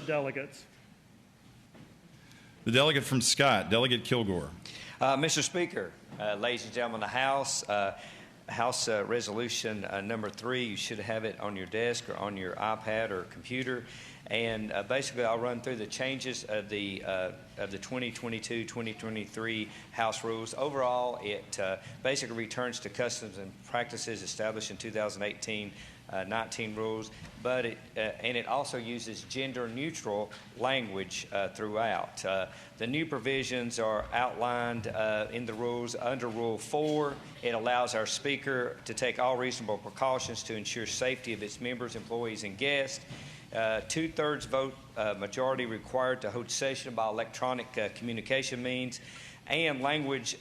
Delegates. The delegate from Scott, Delegate Kilgore. Mr. Speaker, ladies and gentlemen of the House, House Resolution number 3, you should have it on your desk or on your iPad or computer. And basically, I'll run through the changes of the 2022-2023 House rules. Overall, it basically returns to customs and practices established in 2018 19 rules, but it also uses gender-neutral language throughout. The new provisions are outlined in the rules. Under Rule 4, it allows our Speaker to take all reasonable precautions to ensure safety of its members, employees, and guests. Two-thirds vote majority required to hold session by electronic communication means. And language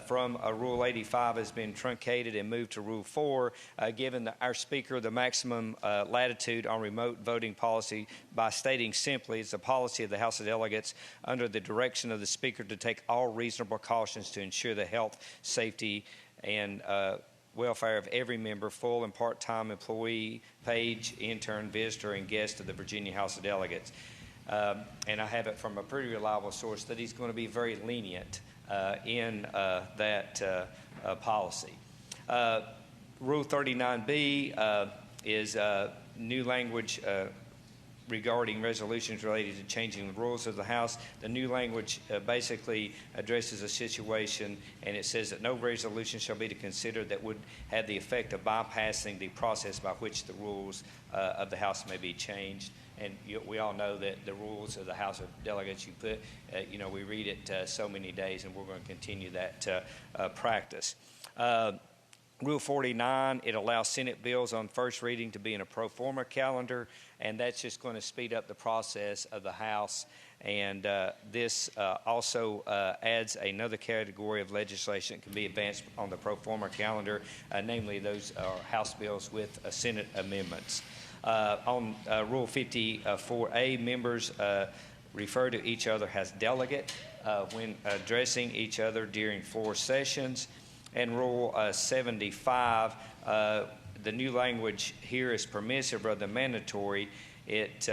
from Rule 85 has been truncated and moved to Rule 4, giving our Speaker the maximum latitude on remote voting policy by stating simply it's the policy of the House of Delegates under the direction of the Speaker to take all reasonable precautions to ensure the health, safety, and welfare of every member, full and part-time employee, page, intern, visitor, and guest of the Virginia House of Delegates. And I have it from a pretty reliable source that he's going to be very lenient in that policy. Rule 39B is new language regarding resolutions related to changing the rules of the House. The new language basically addresses a situation, and it says that no resolution shall be to consider that would have the effect of bypassing the process by which the rules of the House may be changed. And we all know that the rules of the House of Delegates, you put, we read it so many days, and we're going to continue that practice. Rule 49, it allows Senate bills on first reading to be in a pro forma calendar, and that's just going to speed up the process of the House. And this also adds another category of legislation that can be advanced on the pro forma calendar, namely those are House bills with Senate amendments. On Rule 54A, members refer to each other as delegate when addressing each other during 4 sessions. And Rule 75, the new language here is permissive rather than mandatory. It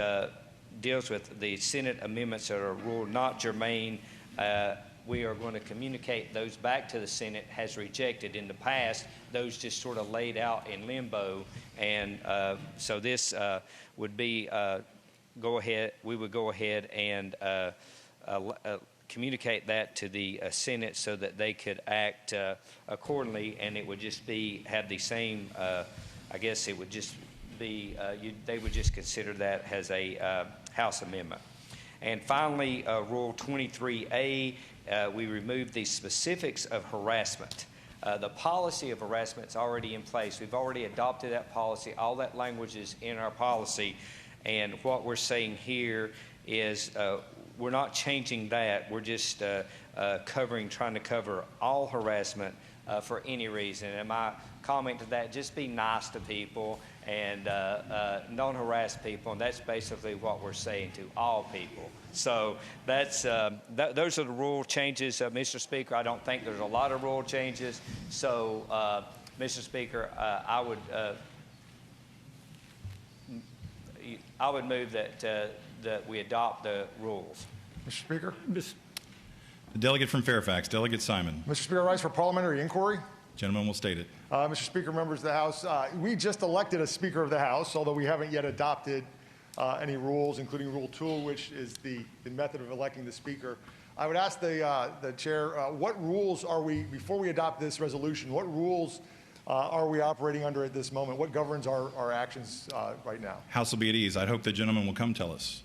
deals with the Senate amendments that are ruled not germane. We are going to communicate those back to the Senate has rejected in the past. Those just sort of laid out in limbo. And so this would be we would go ahead and communicate that to the Senate so that they could act accordingly, and it would just have the same, I guess it would just be, they would just consider that as a House amendment. And finally, Rule 23A, we removed the specifics of harassment. The policy of harassment is already in place. We've already adopted that policy. All that language is in our policy. And what we're saying here is we're not changing that. We're just trying to cover all harassment for any reason. And my comment to that, just be nice to people and don't harass people. And that's basically what we're saying to all people. So that's those are the rule changes, Mr. Speaker. I don't think there's a lot of rule changes. So, Mr. Speaker, I would move that we adopt the rules. Mr. Speaker. The delegate from Fairfax, Delegate Simon. Mr. Speaker, rise for parliamentary inquiry. Gentleman will state it. Mr. Speaker, members of the House, we just elected a Speaker of the House, although we haven't yet adopted any rules, including Rule 2, which is the method of electing the Speaker. I would ask the Chair, what rules are we, before we adopt this resolution, what rules are we operating under at this moment? What governs our actions right now? House will be at ease. I'd hope the gentleman will come tell us.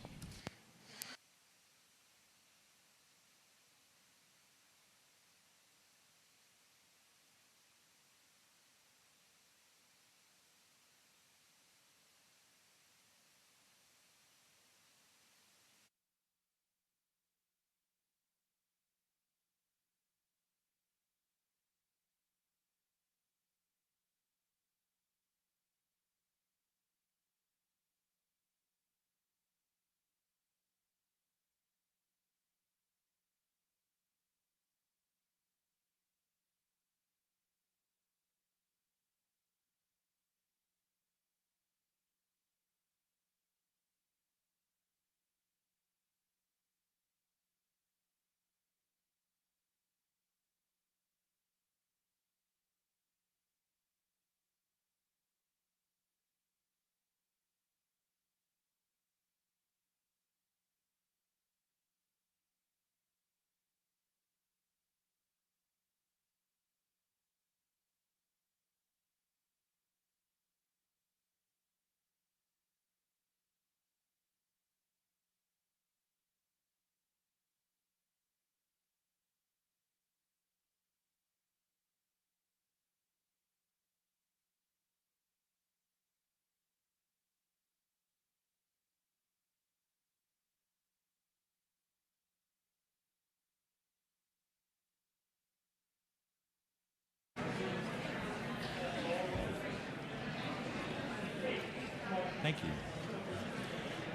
Thank you.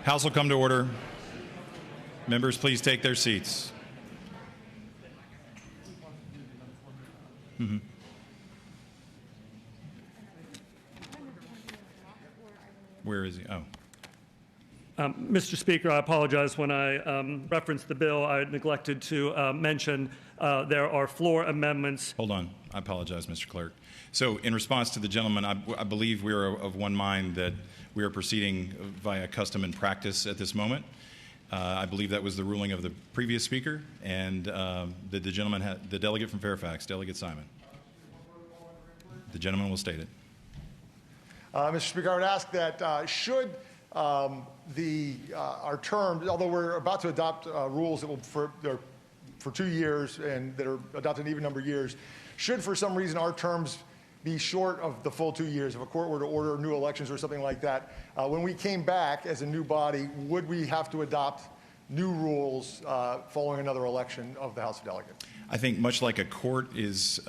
House will come to order. Members, please take their seats. Where is he? Oh. Mr. Speaker, I apologize. When I referenced the bill, I neglected to mention there are floor amendments. Hold on. I apologize, Mr. Clerk. So in response to the gentleman, I believe we are of one mind that we are proceeding via custom and practice at this moment. I believe that was the ruling of the previous speaker, and the gentleman, the delegate from Fairfax, Delegate Simon. The gentleman will state it. Mr. Speaker, I would ask that should our terms, although we're about to adopt rules that will for 2 years and that are adopted an even number of years, should for some reason our terms be short of the full 2 years, if a court were to order new elections or something like that, when we came back as a new body, would we have to adopt new rules following another election of the House of Delegates? I think much like a court is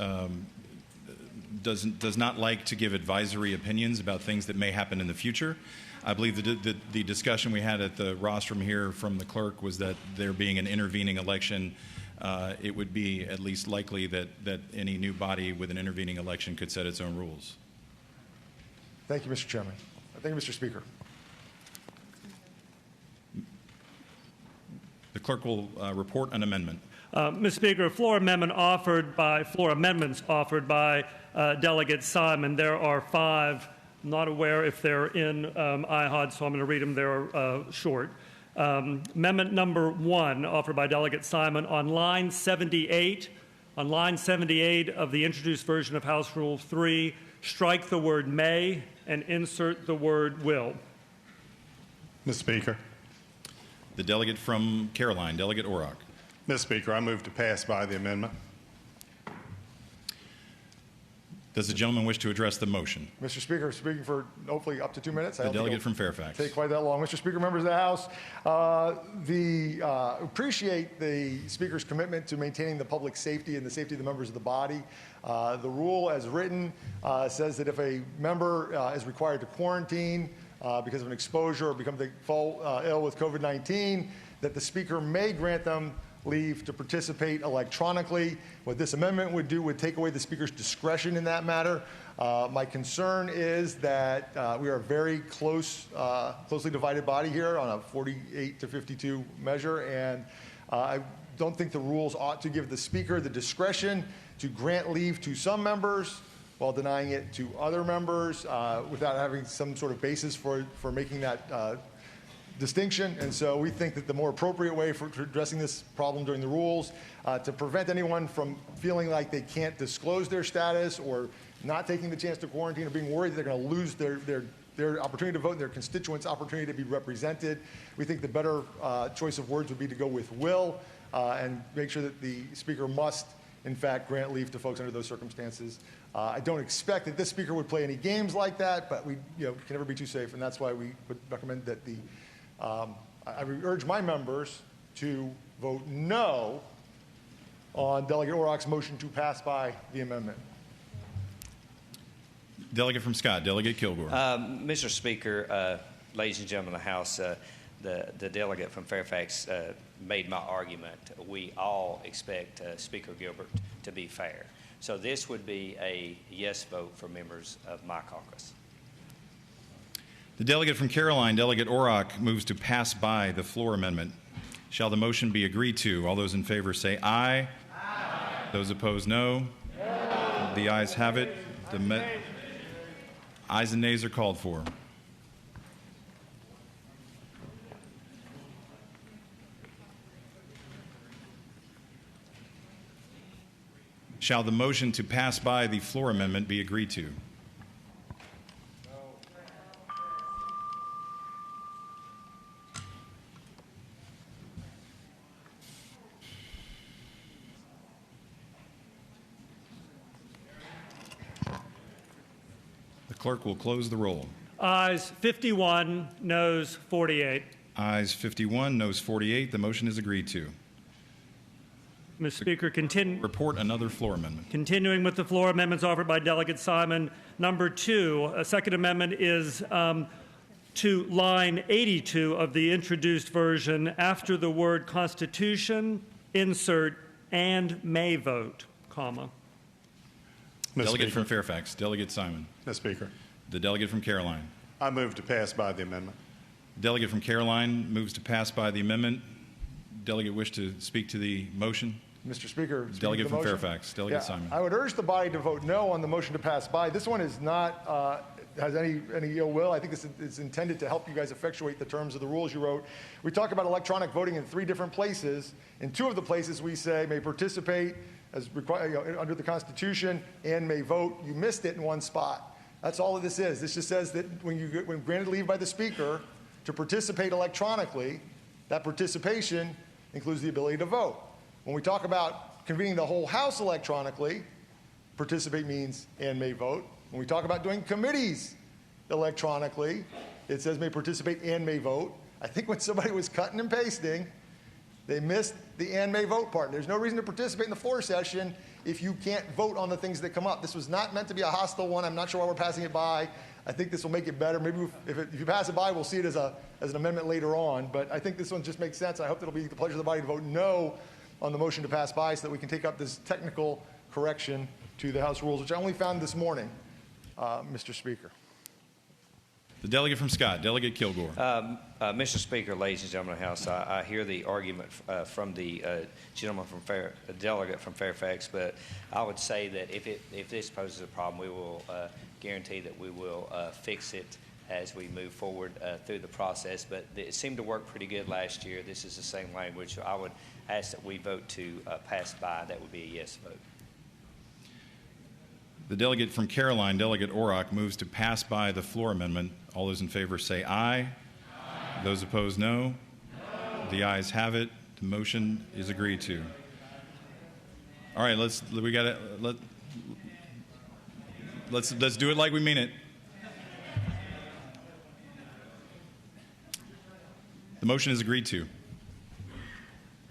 does not like to give advisory opinions about things that may happen in the future. I believe the discussion we had at the rostrum here from the clerk was that there being an intervening election, it would be at least likely that any new body with an intervening election could set its own rules. Thank you, Mr. Chairman. Thank you, Mr. Speaker. The clerk will report an amendment. Mr. Speaker, floor amendments offered by Delegate Simon. There are 5. I'm not aware if they're in IHOD, so I'm going to read them. They're short. Amendment number 1, offered by Delegate Simon, on line 78. On line 78 of the introduced version of House Rule 3, strike the word may and insert the word will. Mr. Speaker. The delegate from Caroline, Delegate Orrock. Mr. Speaker, I move to pass by the amendment. Does the gentleman wish to address the motion? Mr. Speaker, speaking for hopefully up to 2 minutes. The delegate from Fairfax. Take quite that long. Mr. Speaker, members of the House, appreciate the Speaker's commitment to maintaining the public safety and the safety of the members of the body. The rule as written says that if a member is required to quarantine because of an exposure or become ill with COVID-19, that the Speaker may grant them leave to participate electronically. What this amendment would do would take away the Speaker's discretion in that matter. My concern is that we are a very closely divided body here on a 48 to 52 measure, and I don't think the rules ought to give the Speaker the discretion to grant leave to some members while denying it to other members without having some sort of basis for making that distinction. And so we think that the more appropriate way for addressing this problem during the rules to prevent anyone from feeling like they can't disclose their status or not taking the chance to quarantine or being worried that they're going to lose their opportunity to vote and their constituents' opportunity to be represented. We think the better choice of words would be to go with will and make sure that the Speaker must, in fact, grant leave to folks under those circumstances. I don't expect that this Speaker would play any games like that, but we can never be too safe, and that's why we would recommend that I urge my members to vote no on Delegate Orrock's motion to pass by the amendment. Delegate from Scott, Delegate Kilgore. Mr. Speaker, ladies and gentlemen of the House, the delegate from Fairfax made my argument. We all expect Speaker Gilbert to be fair. So this would be a yes vote for members of my caucus. The delegate from Caroline, Delegate Orrock, moves to pass by the floor amendment. Shall the motion be agreed to? All those in favor say aye. Aye. Those opposed, no. No. The ayes have it. The ayes and nays are called for. Shall the motion to pass by the floor amendment be agreed to? The clerk will close the roll. Ayes 51, noes 48. Ayes 51, noes 48. The motion is agreed to. Mr. Speaker, Report another floor amendment. continuing with the floor amendments offered by Delegate Simon. Number 2, a second amendment is to line 82 of the introduced version, after the word Constitution, insert "and may vote," comma. Mr. Delegate Speaker. from Fairfax, Delegate Simon. Mr. Speaker, The delegate from Caroline. I move to pass by the amendment. Delegate from Caroline moves to pass by the amendment. Delegate wish to speak to the motion? Mr. Speaker. speaking Delegate to the from motion. Fairfax, Delegate Yeah, Simon. I would urge the body to vote no on the motion to pass by. This one is not has any ill will. I think this is intended to help you guys effectuate the terms of the rules you wrote. We talk about electronic voting in 3 different places. In 2 of the places we say may participate as required under the Constitution and may vote. You missed it in 1 spot. That's all this is. This just says that when granted leave by the Speaker to participate electronically, that participation includes the ability to vote. When we talk about convening the whole House electronically, participate means and may vote. When we talk about doing committees electronically, it says may participate and may vote. I think when somebody was cutting and pasting, they missed the and may vote part. There's no reason to participate in the floor session if you can't vote on the things that come up. This was not meant to be a hostile one. I'm not sure why we're passing it by. I think this will make it better. Maybe if you pass it by, we'll see it as an amendment later on. But I think this one just makes sense. I hope it'll be the pleasure of the body to vote no on the motion to pass by so that we can take up this technical correction to the House rules, which I only found this morning, Mr. Speaker. The delegate from Scott, Delegate Kilgore. Mr. Speaker, ladies and gentlemen of the House, I hear the argument from the gentleman from delegate from Fairfax, but I would say that if this poses a problem, we will guarantee that we will fix it as we move forward through the process. But it seemed to work pretty good last year. This is the same language. So I would ask that we vote to pass by. That would be a yes vote. The delegate from Caroline, Delegate Orrock, moves to pass by the floor amendment. All those in favor say aye. Aye. Those opposed, no. The ayes have it. The motion is agreed to. All right, let's do it like we mean it. The motion is agreed to.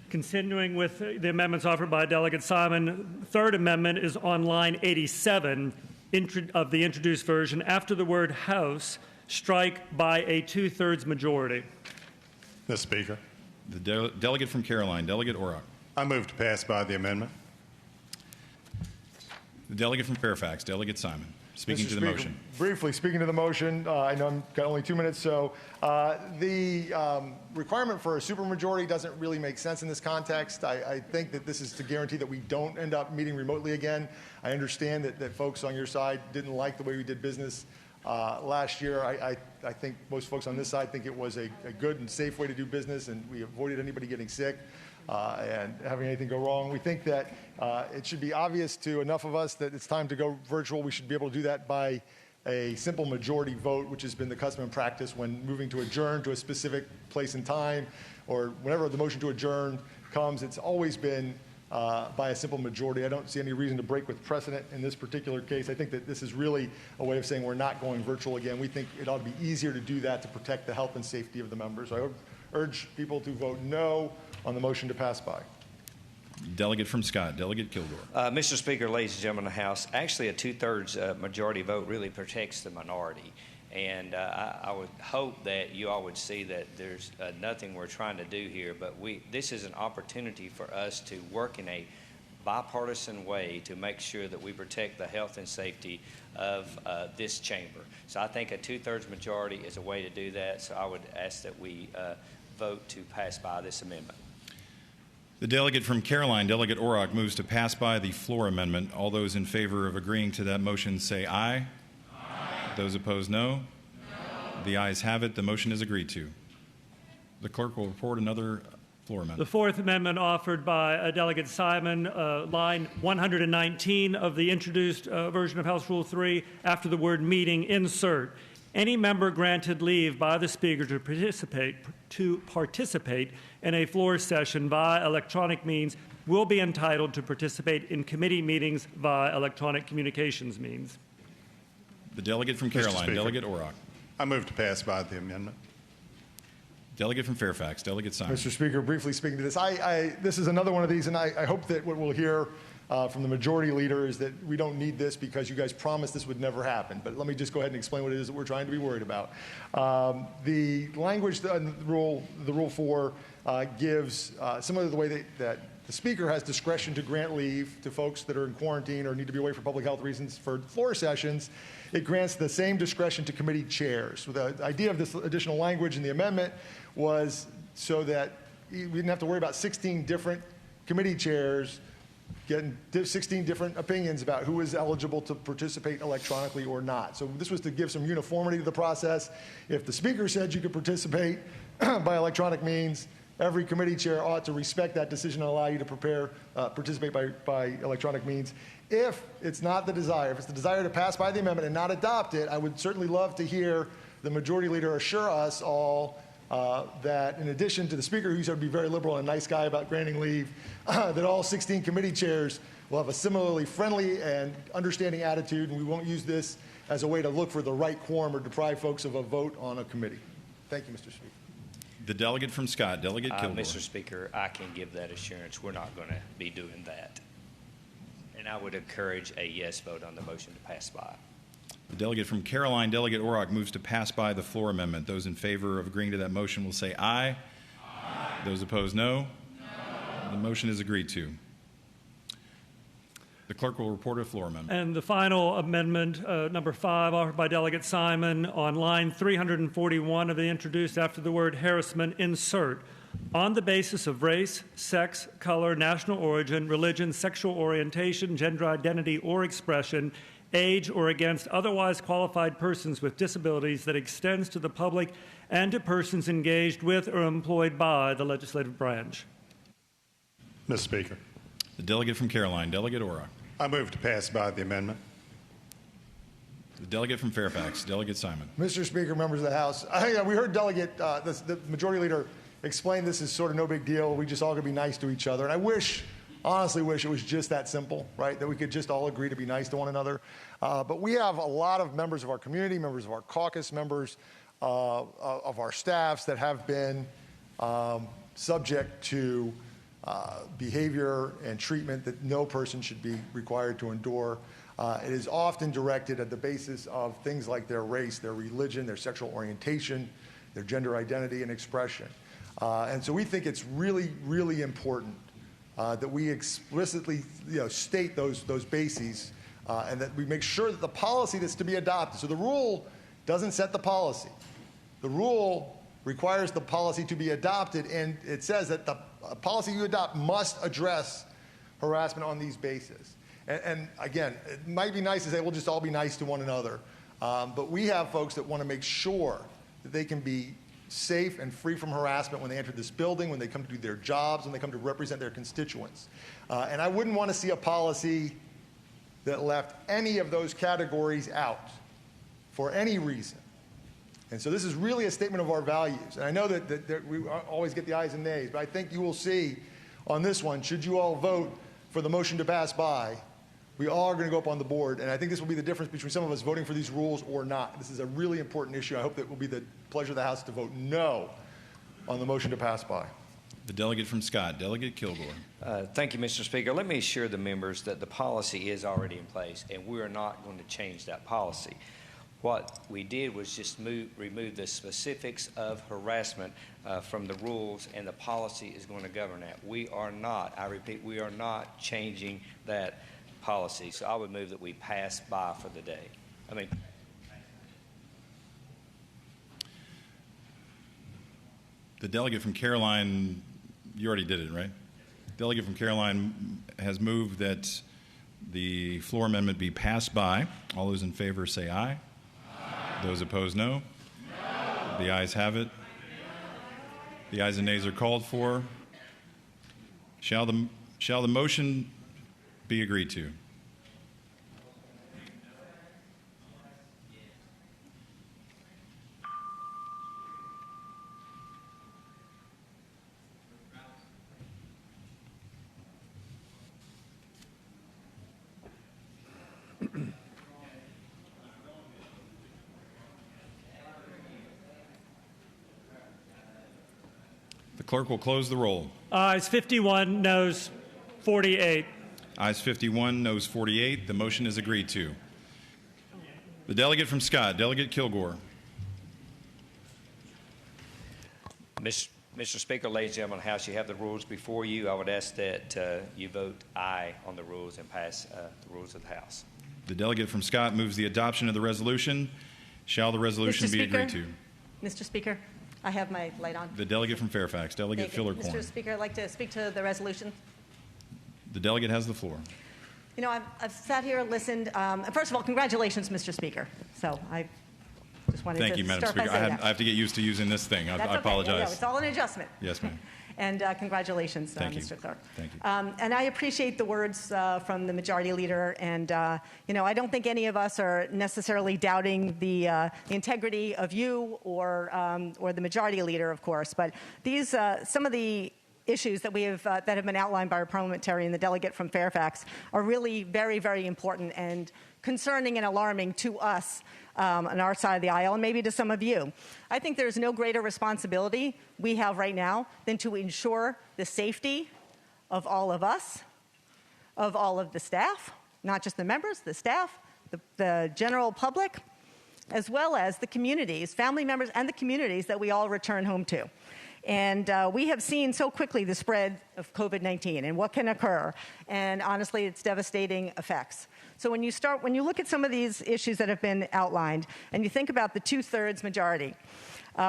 Continuing with the amendments offered by Delegate Simon, 3rd amendment is on line 87 of the introduced version. After the word House, strike by a 2/3 majority. Mr. Speaker, The delegate from Caroline, Delegate Orrock. I move to pass by the amendment. The delegate from Fairfax, Delegate Simon, speaking Mr. to the Speaker, motion. Briefly, speaking to the motion, I know I've got only 2 minutes, so the requirement for a supermajority doesn't really make sense in this context. I think that this is to guarantee that we don't end up meeting remotely again. I understand that folks on your side didn't like the way we did business last year. I think most folks on this side think it was a good and safe way to do business, and we avoided anybody getting sick and having anything go wrong. We think that it should be obvious to enough of us that it's time to go virtual. We should be able to do that by a simple majority vote, which has been the custom and practice when moving to adjourn to a specific place and time, or whenever the motion to adjourn comes. It's always been by a simple majority. I don't see any reason to break with precedent in this particular case. I think that this is really a way of saying we're not going virtual again. We think it ought to be easier to do that to protect the health and safety of the members. So I urge people to vote no on the motion to pass by. Delegate from Scott, Delegate Kilgore. Mr. Speaker, ladies and gentlemen of the House, actually a 2/3 majority vote really protects the minority. And I would hope that you all would see that there's nothing we're trying to do here, but this is an opportunity for us to work in a bipartisan way to make sure that we protect the health and safety of this chamber. So I think a 2/3 majority is a way to do that. So I would ask that we vote to pass by this amendment. The delegate from Caroline, Delegate Orrock, moves to pass by the floor amendment. All those in favor of agreeing to that motion say aye. Aye. Those opposed, no. The ayes have it. The motion is agreed to. The clerk will report another floor amendment. The 4th amendment offered by Delegate Simon, line 119 of the introduced version of House Rule 3, after the word meeting, insert. Any member granted leave by the Speaker to participate in a floor session via electronic means will be entitled to participate in committee meetings via electronic communications means. The delegate from Caroline, Delegate Orrock. I move to pass by the amendment. Delegate from Fairfax, Delegate Simon. Mr. Speaker, briefly speaking to this, this is another one of these, and I hope that what we'll hear from the majority leader is that we don't need this because you guys promised this would never happen. But let me just go ahead and explain what it is that we're trying to be worried about. The language in the Rule 4 gives, similar to the way that the Speaker has discretion to grant leave to folks that are in quarantine or need to be away for public health reasons for floor sessions, it grants the same discretion to committee chairs. So the idea of this additional language in the amendment was so that we didn't have to worry about 16 different committee chairs getting 16 different opinions about who is eligible to participate electronically or not. So this was to give some uniformity to the process. If the Speaker said you could participate by electronic means, every committee chair ought to respect that decision and allow you to participate by electronic means. If it's not the desire, if it's the desire to pass by the amendment and not adopt it, I would certainly love to hear the majority leader assure us all that in addition to the Speaker, who said to be very liberal and a nice guy about granting leave, that all 16 committee chairs will have a similarly friendly and understanding attitude, and we won't use this as a way to look for the right quorum or deprive folks of a vote on a committee. Thank you, Mr. Speaker. The delegate from Scott, Delegate Kilgore. Mr. Speaker, I can give that assurance. We're not going to be doing that. And I would encourage a yes vote on the motion to pass by. The delegate from Caroline, Delegate Orrock, moves to pass by the floor amendment. Those in favor of agreeing to that motion will say aye. Aye. Those opposed, no. No. The motion is agreed to. The clerk will report a floor amendment. And the final amendment, number 5, offered by Delegate Simon, on line 341 of the introduced after the word harassment, insert, on the basis of race, sex, color, national origin, religion, sexual orientation, gender identity, or expression, age, or against otherwise qualified persons with disabilities that extends to the public and to persons engaged with or employed by the legislative branch. Mr. Speaker, The delegate from Caroline, Delegate Orrock. I move to pass by the amendment. The delegate from Fairfax, Delegate Simon. Mr. Speaker, members of the House, we heard the majority leader explain this is sort of no big deal. We just all got to be nice to each other. And I honestly wish it was just that simple, right? That we could just all agree to be nice to one another. But we have a lot of members of our community, members of our caucus, members of our staffs that have been subject to behavior and treatment that no person should be required to endure. It is often directed at the basis of things like their race, their religion, their sexual orientation, their gender identity and expression. And so we think it's really, really important that we explicitly state those bases and that we make sure that the policy that's to be adopted, so the rule doesn't set the policy. The rule requires the policy to be adopted, and it says that the policy you adopt must address harassment on these bases. And again, it might be nice to say we'll just all be nice to one another, but we have folks that want to make sure that they can be safe and free from harassment when they enter this building, when they come to do their jobs, when they come to represent their constituents. And I wouldn't want to see a policy that left any of those categories out for any reason. And so this is really a statement of our values. And I know that we always get the ayes and nays, but I think you will see on this one, should you all vote for the motion to pass by, we all are going to go up on the board. And I think this will be the difference between some of us voting for these rules or not. This is a really important issue. I hope that it will be the pleasure of the House to vote no on the motion to pass by. The delegate from Scott, Delegate Kilgore. Thank you, Mr. Speaker. Let me assure the members that the policy is already in place, and we are not going to change that policy. What we did was just remove the specifics of harassment from the rules, and the policy is going to govern that. We are not, I repeat, we are not changing that policy. So I would move that we pass by for the day. The delegate from Caroline, you already did it, right? Delegate from Caroline has moved that the floor amendment be passed by. All those in favor say aye. Those opposed, no. No. The ayes have it. The ayes and nays are called for. Shall the motion be agreed to? The clerk will close the roll. Ayes 51, noes 48. Ayes 51, noes 48. The motion is agreed to. The delegate from Scott, Delegate Kilgore. Mr. Speaker, ladies and gentlemen of the House, you have the rules before you. I would ask that you vote aye on the rules and pass the rules of the House. The delegate from Scott moves the adoption of the resolution. Shall the resolution be agreed to? Mr. Speaker, I have my light on. The delegate from Fairfax, Delegate Fillercorn. Mr. Speaker, I'd like to speak to the resolution. The delegate has the floor. You know, I've sat here and listened. First of all, congratulations, Mr. Speaker. So I just wanted Thank to you, Madam start by Speaker. saying I have to get used to using this thing. That's I okay. apologize. Yeah, it's all an adjustment. Yes, ma'am. And congratulations, Thank you. Mr. Clerk. Thank you. And I appreciate the words from the Majority Leader. And, you know, I don't think any of us are necessarily doubting the integrity of you or the Majority Leader, of course. But these, some of the issues that that have been outlined by our parliamentarian, the delegate from Fairfax, are really very, very important and concerning and alarming to us on our side of the aisle, and maybe to some of you. I think there's no greater responsibility we have right now than to ensure the safety of all of us, of all of the staff, not just the members, the staff, the general public, as well as the communities, family members and the communities that we all return home to. And we have seen so quickly the spread of COVID-19 and what can occur. And honestly, it's devastating effects. So when you look at some of these issues that have been outlined, and you think about the 2/3 majority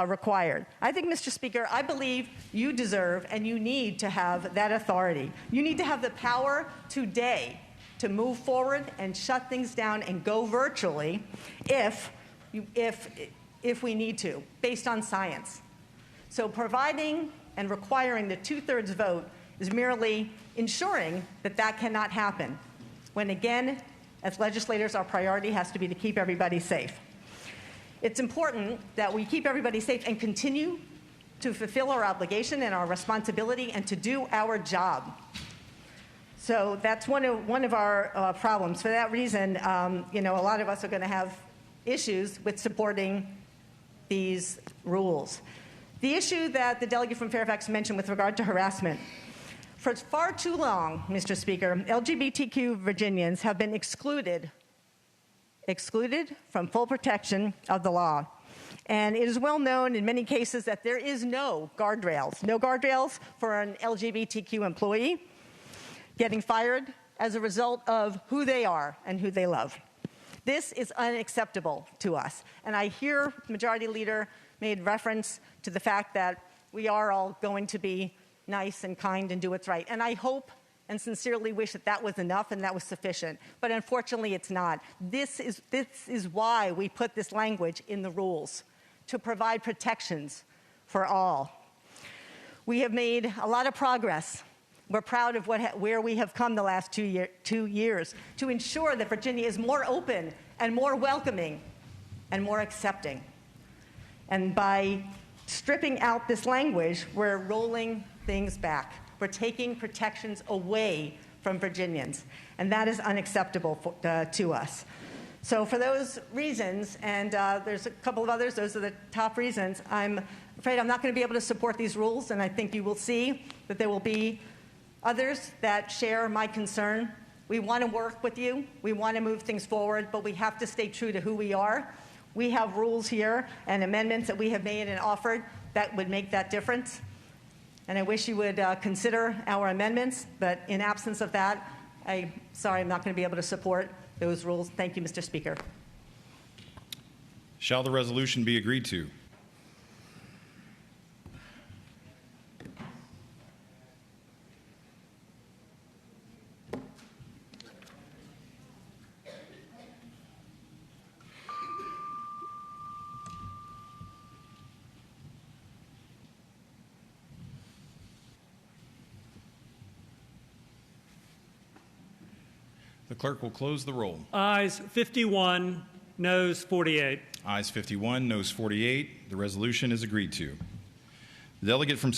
required, I think, Mr. Speaker, I believe you deserve and you need to have that authority. You need to have the power today to move forward and shut things down and go virtually if we need to, based on science. So providing and requiring the 2/3 vote is merely ensuring that that cannot happen, when again, as legislators, our priority has to be to keep everybody safe. It's important that we keep everybody safe and continue to fulfill our obligation and our responsibility and to do our job. So that's one of our problems. For that reason, you know, a lot of us are going to have issues with supporting these rules. The issue that the delegate from Fairfax mentioned with regard to harassment. For far too long, Mr. Speaker, LGBTQ Virginians have been excluded from full protection of the law. And it is well known in many cases that there is no guardrails for an LGBTQ employee getting fired as a result of who they are and who they love. This is unacceptable to us. And I hear the Majority Leader made reference to the fact that we are all going to be nice and kind and do what's right. And I hope and sincerely wish that that was enough and that was sufficient. But unfortunately, it's not. This is why we put this language in the rules, to provide protections for all. We have made a lot of progress. We're proud of where we have come the last 2 years to ensure that Virginia is more open and more welcoming and more accepting. And by stripping out this language, we're rolling things back. We're taking protections away from Virginians, and that is unacceptable to us. So for those reasons, and there's a couple of others, those are the top reasons, I'm afraid I'm not going to be able to support these rules, and I think you will see that there will be others that share my concern. We want to work with you. We want to move things forward, but we have to stay true to who we are. We have rules here and amendments that we have made and offered that would make that difference. And I wish you would consider our amendments, but in absence of that, I'm sorry, I'm not going to be able to support those rules. Thank you, Mr. Speaker. Shall the resolution be agreed to? The clerk will close the roll. Ayes 51, noes 48. Ayes 51, noes 48. The resolution is agreed to. The delegate from